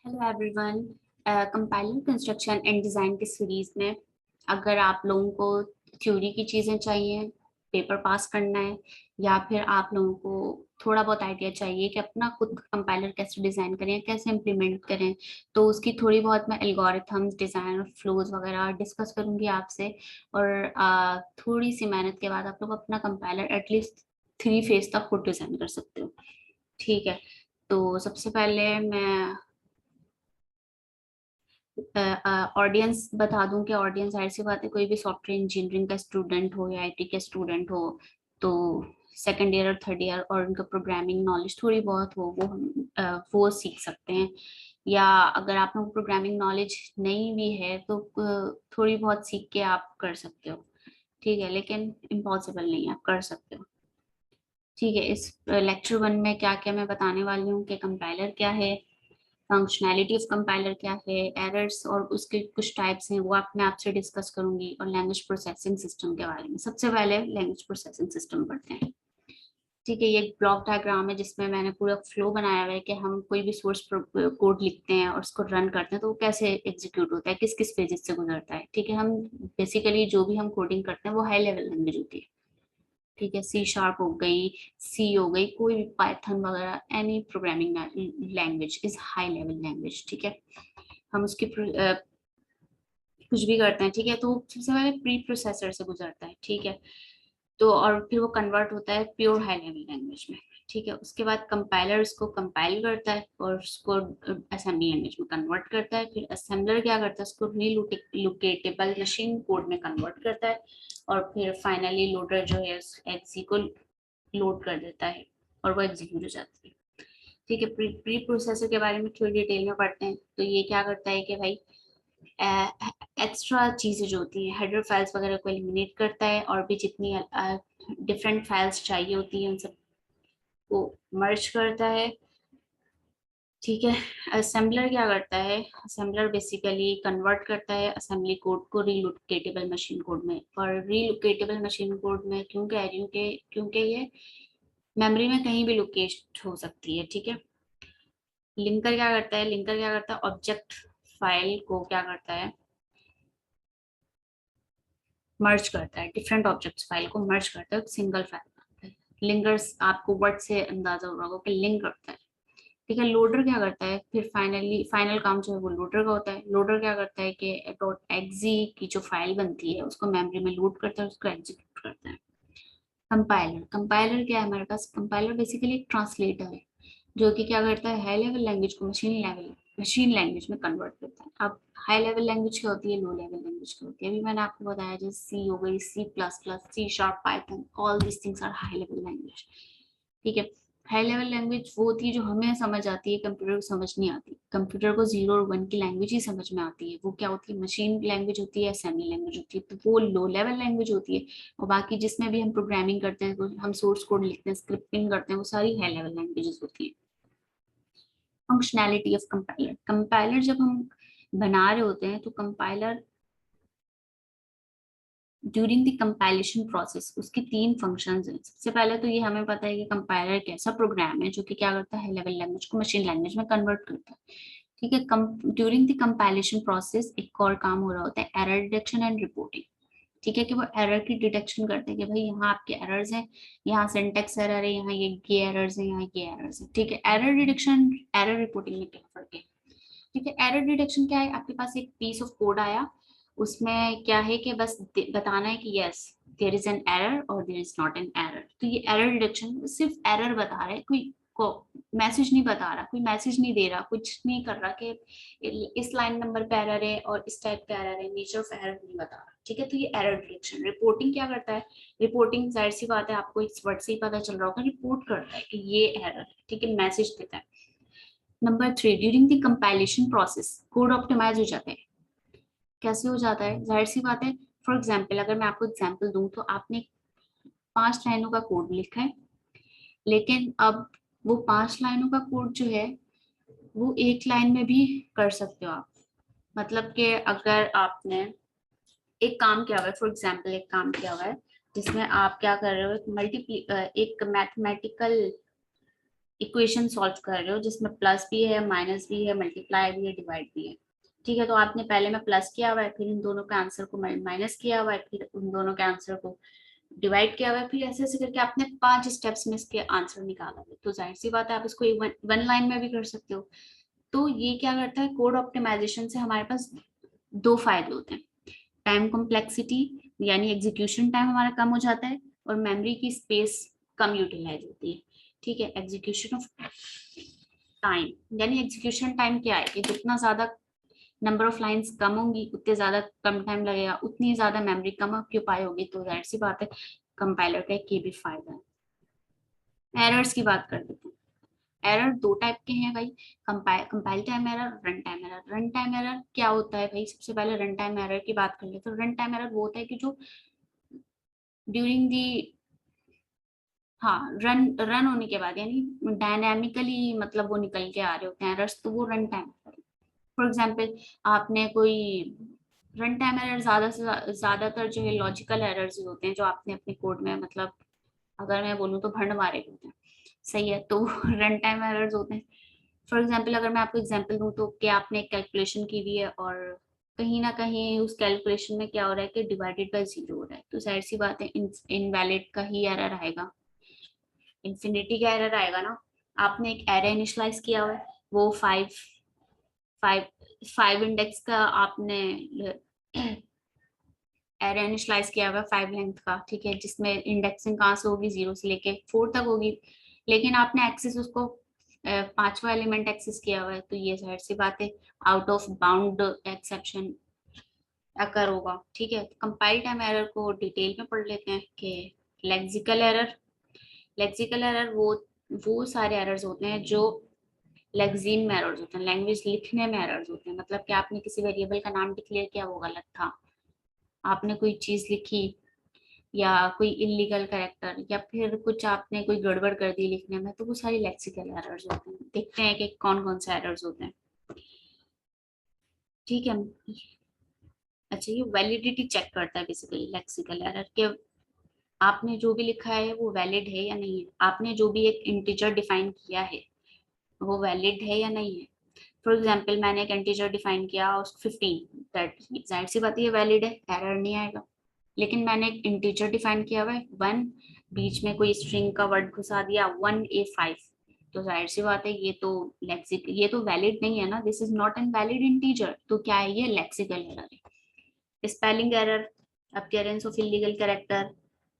Hello everyone. Compiler construction and design के series में अगर आप लोगों को थ्योरी की चीज़ें चाहिए, पेपर पास करना है, या फिर आप लोगों को थोड़ा बहुत आइडिया चाहिए कि अपना खुद कंपाइलर कैसे डिज़ाइन करें, कैसे इम्प्लीमेंट करें, तो उसकी थोड़ी बहुत मैं एल्गोरिथम्स, डिज़ाइन और फ्लोज वगैरह डिस्कस करूंगी आपसे। और थोड़ी सी मेहनत के बाद आप लोग अपना कंपाइलर एटलीस्ट 3 फेज तक खुद डिज़ाइन कर सकते हो। ठीक है, तो सबसे पहले मैं ऑडियंस बता दूं कि ऑडियंस जाहिर सी बात है कोई भी सॉफ्टवेयर इंजीनियरिंग का स्टूडेंट हो या आईटी का स्टूडेंट हो, तो सेकंड ईयर और थर्ड ईयर और उनका प्रोग्रामिंग नॉलेज थोड़ी बहुत हो वो हम वो सीख सकते हैं। या अगर आप लोग प्रोग्रामिंग नॉलेज नहीं भी है तो थोड़ी बहुत सीख के आप कर सकते हो। ठीक है, लेकिन इम्पॉसिबल नहीं है, आप कर सकते हो। ठीक है, इस लेक्चर 1 में क्या क्या मैं बताने वाली हूँ कि कंपाइलर क्या है, फंक्शनैलिटी ऑफ कंपाइलर क्या है, एरर्स और उसके कुछ टाइप्स हैं वो मैं आपसे डिस्कस करूंगी, और लैंग्वेज प्रोसेसिंग सिस्टम के बारे में। सबसे पहले लैंग्वेज प्रोसेसिंग सिस्टम पढ़ते हैं। ठीक है, ये एक ब्लॉक डायग्राम है जिसमें मैंने पूरा फ्लो बनाया हुआ है कि हम कोई भी सोर्स कोड लिखते हैं और उसको रन करते हैं तो वो कैसे एग्जीक्यूट होता है, किस किस पेजेस से गुजरता है। ठीक है, हम बेसिकली जो भी हम कोडिंग करते हैं वो हाई लेवल लैंग्वेज होती है। ठीक है, सी शार्प हो गई, सी हो गई, कोई भी पाइथन वगैरह, any programming language is high level language. ठीक है, हम उसकी कुछ भी करते हैं। ठीक है, तो सबसे पहले प्री प्रोसेसर से गुजरता है। ठीक है, तो और फिर वो कन्वर्ट होता है प्योर हाई लेवल लैंग्वेज में। ठीक है, उसके बाद कंपाइलर उसको कंपाइल करता है और उसको असेंबली लैंग्वेज में कन्वर्ट करता है। फिर असेंबलर क्या करता है, उसको रीलोकेटेबल मशीन कोड में कन्वर्ट करता है। और फिर फाइनली लोडर जो है एक्सी को लोड कर देता है और वो एग्जीक्यूट हो जाती है। ठीक है, प्री प्रोसेसर के बारे में थोड़ी डिटेल में पढ़ते हैं। तो ये क्या करता है कि भाई एक्स्ट्रा चीजें जो होती हैं, हेडर फाइल्स वगैरह को एलिमिनेट करता है, और भी जितनी डिफरेंट फाइल्स चाहिए होती हैं उन सबको मर्ज करता है। ठीक है, असेंबलर क्या करता है, असेंबलर बेसिकली कन्वर्ट करता है असेंबली कोड को रीलोकेटेबल मशीन कोड में। और रीलोकेटेबल मशीन कोड में क्यों कह रही हूँ कि क्योंकि ये मेमोरी में कहीं भी लोकेट हो सकती है। ठीक है, लिंकर क्या करता है, लिंकर क्या करता है, ऑब्जेक्ट फाइल को क्या करता है, मर्ज करता है, डिफरेंट ऑब्जेक्ट्स फाइल को मर्ज करता है सिंगल फाइल बनाता है। लिंकर्स आपको वर्ड से अंदाजा हो रहा होगा कि लिंक करता है। ठीक है, लोडर क्या करता है, फिर फाइनल काम जो है वो लोडर का होता है। लोडर क्या करता है कि डॉट एक्जी की जो फाइल बनती है उसको मेमोरी में लोड करता है, उसको एग्जीक्यूट करता है। कंपाइलर, कंपाइलर क्या है हमारे पास, कंपाइलर बेसिकली एक ट्रांसलेटर है जो कि क्या करता है, हाई लेवल लैंग्वेज को मशीन लैंग्वेज में कन्वर्ट करता है। अब हाई लेवल लैंग्वेज क्या होती है, लो लेवल लैंग्वेज क्या होती है, अभी मैंने आपको बताया जैसे सी हो गई, C plus plus, C sharp, Python, all this things are high level language. ठीक है, हाई लेवल लैंग्वेज वो होती है जो हमें समझ आती है, कंप्यूटर को समझ नहीं आती। कंप्यूटर को 0 और 1 की लैंग्वेज ही समझ में आती है। वो क्या होती है, मशीन लैंग्वेज होती है, असेंबली लैंग्वेज होती है, तो वो लो लेवल लैंग्वेज होती है। और बाकी जिसमें भी हम प्रोग्रामिंग करते हैं, हम सोर्स कोड लिखते हैं, स्क्रिप्टिंग करते हैं, वो सारी हाई लेवल लैंग्वेजेस होती है। फंक्शनैलिटी ऑफ कंपाइलर, कंपाइलर जब हम बना रहे होते हैं तो compiler during the compilation process उसकी 3 फंक्शंस हैं। सबसे पहले तो ये हमें पता है कि कंपाइलर एक ऐसा प्रोग्राम है जो कि क्या करता है, हाई लेवल लैंग्वेज को मशीन लैंग्वेज में कन्वर्ट करता है। ठीक है, ड्यूरिंग द कंपाइलेशन प्रोसेस एक और काम हो रहा होता है, एरर डिटेक्शन एंड रिपोर्टिंग। ठीक है, कि वो एरर की डिटेक्शन करते हैं कि भाई यहाँ आपके एरर्स हैं, यहाँ सिंटेक्स एरर है, यहाँ ये एरर्स हैं, यहाँ ये एरर्स हैं। ठीक है, एरर डिटेक्शन एरर रिपोर्टिंग में क्या फर्क है। ठीक है, एरर डिटेक्शन क्या है, आपके पास एक पीस ऑफ कोड आया, उसमें क्या है कि बस बताना है कि yes there is an error और there is not an error. तो ये एरर डिटेक्शन सिर्फ एरर बता रहा है, कोई को मैसेज नहीं बता रहा, कोई मैसेज नहीं दे रहा, कुछ नहीं कर रहा कि इस लाइन नंबर पे एरर है और इस टाइप का एरर है, नेचर ऑफ एरर नहीं बता रहा। ठीक है, तो ये एरर डिटेक्शन। रिपोर्टिंग क्या करता है, रिपोर्टिंग जाहिर सी बात है आपको इस वर्ड से ही पता चल रहा होगा, रिपोर्ट करता है कि ये एरर है। ठीक है, मैसेज देता है। Number 3, during the compilation process code optimize हो जाता है। कैसे हो जाता है, जाहिर सी बात है, फॉर एग्जाम्पल अगर मैं आपको एग्जाम्पल दूं तो आपने 5 लाइनों का कोड लिखा है, लेकिन अब वो 5 लाइनों का कोड जो है वो एक लाइन में भी कर सकते हो आप। मतलब कि अगर आपने एक काम किया हुआ है, फॉर एग्जाम्पल एक काम किया हुआ है जिसमें आप क्या कर रहे हो, एक मैथमेटिकल इक्वेशन सॉल्व कर रहे हो जिसमें प्लस भी है, माइनस भी है, मल्टीप्लाई भी है, डिवाइड भी है। ठीक है, तो आपने पहले में प्लस किया हुआ है, फिर इन दोनों के आंसर को माइनस किया हुआ है, फिर उन दोनों के आंसर को डिवाइड किया हुआ है, फिर ऐसे ऐसे करके आपने 5 स्टेप्स में इसके आंसर निकाला है। तो जाहिर सी बात है आप इसको वन लाइन में भी कर सकते हो। तो ये क्या करता है, कोड ऑप्टिमाइजेशन से हमारे पास दो फायदे होते हैं। टाइम कॉम्प्लेक्सिटी यानी एग्जीक्यूशन टाइम हमारा कम हो जाता है, और मेमोरी की स्पेस कम यूटिलाइज होती है। ठीक है, एग्जीक्यूशन ऑफ टाइम यानी एग्जीक्यूशन टाइम क्या है कि जितना ज्यादा नंबर ऑफ लाइंस कम होंगी उतने ज्यादा कम टाइम लगेगा, उतनी ज्यादा मेमोरी कम ऑक्यूपाई होगी। तो जाहिर सी बात है कंपाइलर का एक ये भी फायदा है। एरर्स की बात कर लेते हैं। एरर दो टाइप के हैं भाई, compile time error, run time error. Run time error क्या होता है भाई, सबसे पहले रन टाइम एरर की बात कर लेते हैं। तो रन टाइम एरर वो होता है कि जो ड्यूरिंग दी, हाँ, रन रन होने के बाद यानी डायनामिकली मतलब वो निकल के आ रहे होते हैं एरर्स, तो वो रन टाइम। फॉर एग्जाम्पल आपने कोई रन टाइम एरर ज्यादा से ज्यादातर जो है लॉजिकल एरर्स ही होते हैं जो आपने अपने कोड में मतलब अगर मैं बोलूँ तो भंड मारे होते हैं। सही है, तो रन टाइम एरर्स होते हैं। फॉर एग्जाम्पल अगर मैं आपको एग्जाम्पल दूं तो कि आपने एक कैलकुलेशन की हुई है और कहीं ना कहीं उस कैलकुलेशन में क्या हो रहा है कि डिवाइडेड बाय जीरो हो रहा है, तो जाहिर सी बात है इनवैलिड का ही एरर आएगा, इंफिनिटी का एरर आएगा ना। आपने एक एरे इनिशियलाइज किया हुआ है, वो फाइव फाइव इंडेक्स का आपने एरे इनिशियलाइज किया हुआ है 5 लेंथ का, ठीक है, जिसमें इंडेक्सिंग कहाँ से होगी, 0 से लेके 4 तक होगी। लेकिन आपने एक्सेस उसको पांचवा एलिमेंट एक्सेस किया हुआ है, तो ये जाहिर सी बात है आउट ऑफ बाउंड एक्सेप्शन अकर होगा। ठीक है, कंपाइल टाइम एरर को डिटेल में पढ़ लेते हैं कि लेक्सिकल एरर। लेक्सिकल एरर वो सारे एरर्स होते हैं जो लेक्सिम में एरर्स होते हैं, लैंग्वेज लिखने में एरर्स होते हैं। मतलब कि आपने किसी वेरिएबल का नाम डिक्लेयर किया वो गलत था, आपने कोई चीज लिखी या कोई इलीगल कैरेक्टर या फिर कुछ आपने कोई गड़बड़ कर दी लिखने में, तो वो सारी लेक्सिकल एरर्स होते हैं। देखते हैं कि कौन कौन से एरर्स होते हैं। ठीक है, अच्छा, ये वैलिडिटी चेक करता है बेसिकली लेक्सिकल एरर के, आपने जो भी लिखा है वो वैलिड है या नहीं है, आपने जो भी एक इंटीजर डिफाइन किया है वो वैलिड है या नहीं है। फॉर एग्जाम्पल मैंने एक इंटीजर डिफाइन किया उस 15, दैट जाहिर सी बात है ये वैलिड है, एरर नहीं आएगा। लेकिन मैंने एक इंटीजर डिफाइन किया हुआ है 1, बीच में कोई स्ट्रिंग का वर्ड घुसा दिया 1A5, तो जाहिर सी बात है ये तो वैलिड नहीं है ना, this is not N valid integer, तो क्या है, ये लेक्सिकल एरर है। Spelling error, appearance of illegal character,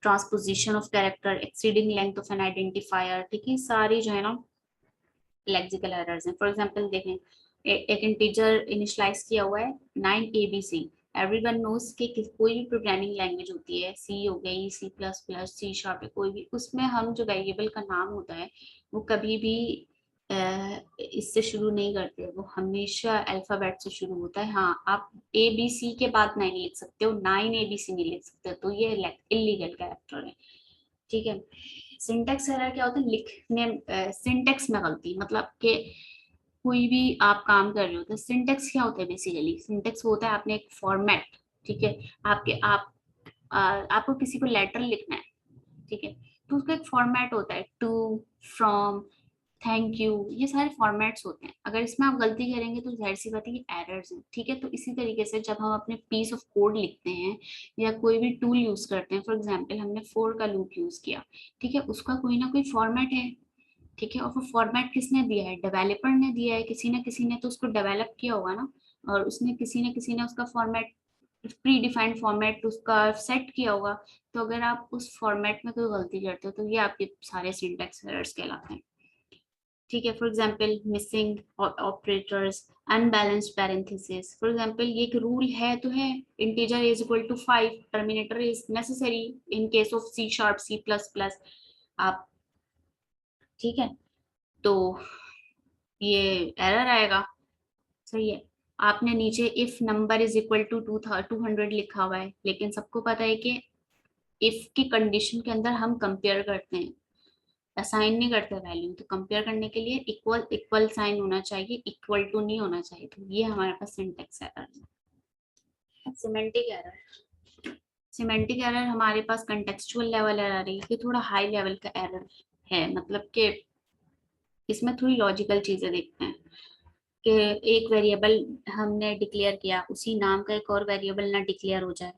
transposition of character, exceeding length of N identifier, ठीक है, सारी जो है ना लेक्सिकल एरर्स हैं। फॉर एग्जांपल देखें, एक इंटीजर इनिशियलाइज किया हुआ है 9 ABC। एवरीवन नोस कि कोई भी प्रोग्रामिंग लैंग्वेज होती है, सी हो गई, C++, सी शार्प है, कोई भी, उसमें हम जो वेरिएबल का नाम होता है वो कभी भी इससे शुरू नहीं करते, वो हमेशा अल्फाबेट से शुरू होता है। हाँ, आप ABC के बाद 9 लिख सकते हो, 9ABC नहीं लिख सकते, तो ये इलीगल कैरेक्टर है। ठीक है, सिंटेक्स एरर क्या होता है, लिखने सिंटेक्स में गलती, मतलब कि कोई भी आप काम कर रहे हो तो सिंटेक्स क्या होता है, बेसिकली सिंटेक्स होता है आपने एक फॉर्मेट, ठीक है, आपको किसी को लेटर लिखना है, ठीक है, तो उसका एक फॉर्मेट होता है, टू, फ्रॉम, थैंक यू, ये सारे फॉर्मेट्स होते हैं। अगर इसमें आप गलती करेंगे तो जाहिर सी बात है ये एरर्स हैं। ठीक है, तो इसी तरीके से जब हम अपने पीस ऑफ कोड लिखते हैं या कोई भी टूल यूज करते हैं, फॉर एग्जांपल हमने फोर का लूप यूज किया, ठीक है, उसका कोई ना कोई फॉर्मेट है। ठीक है, और वो फॉर्मेट किसने दिया है, डेवलपर ने दिया है, किसी ना किसी ने तो उसको डेवलप किया होगा ना, और उसने किसी ने उसका फॉर्मेट, प्री डिफाइंड फॉर्मेट उसका सेट किया होगा। तो अगर आप उस फॉर्मेट में कोई गलती करते हो तो ये आपके सारे सिंटैक्स एरर्स कहलाते हैं। ठीक है, for example missing operators, unbalanced parenthesis. For example ये एक रूल है तो है, integer is equal to 5, terminator is necessary in case of C sharp, C++। आप, ठीक है, तो ये एरर आएगा। सही है, आपने नीचे if number is equal to 200 लिखा हुआ है, लेकिन सबको पता है कि इफ की कंडीशन के अंदर हम कंपेयर करते हैं, असाइन नहीं करते वैल्यू, तो कंपेयर करने के लिए इक्वल इक्वल साइन होना चाहिए, इक्वल टू नहीं होना चाहिए, तो ये हमारे पास सिंटेक्स एरर है। सिमेंटिक एरर, सिमेंटिक एरर हमारे पास कंटेक्सचुअल लेवल एरर है, ये थोड़ा हाई लेवल का एरर है। मतलब कि इसमें थोड़ी लॉजिकल चीजें देखते हैं कि एक वेरिएबल हमने डिक्लेयर किया, उसी नाम का एक और वेरिएबल ना डिक्लेयर हो जाए,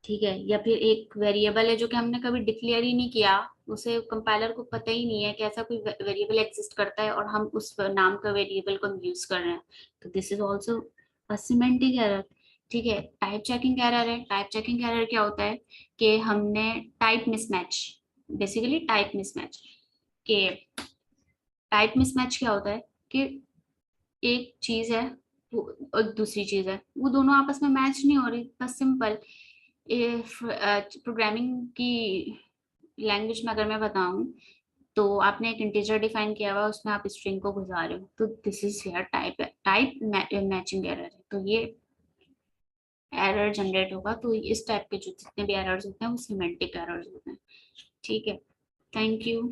ठीक है, या फिर एक वेरिएबल है जो कि हमने कभी डिक्लेयर ही नहीं किया, उसे कंपाइलर को पता ही नहीं है कि ऐसा कोई वेरिएबल एग्जिस्ट करता है और हम उस नाम का वेरिएबल को यूज कर रहे हैं, तो this is also a semantic error. ठीक है, टाइप चेकिंग एरर है। टाइप चेकिंग एरर क्या होता है कि हमने type mismatch, basically type mismatch के, टाइप मिसमैच क्या होता है कि एक चीज है और दूसरी चीज है, वो दोनों आपस में मैच नहीं हो रही, बस सिंपल। प्रोग्रामिंग की लैंग्वेज में अगर मैं बताऊं, तो आपने एक इंटीजर डिफाइन किया हुआ है, उसमें आप स्ट्रिंग को घुसा रहे हो, तो this is here type, type matching error है, तो ये एरर जनरेट होगा। तो इस टाइप के जो जितने भी एरर्स होते हैं वो सिमेंटिक एरर्स होते हैं। ठीक है, थैंक यू।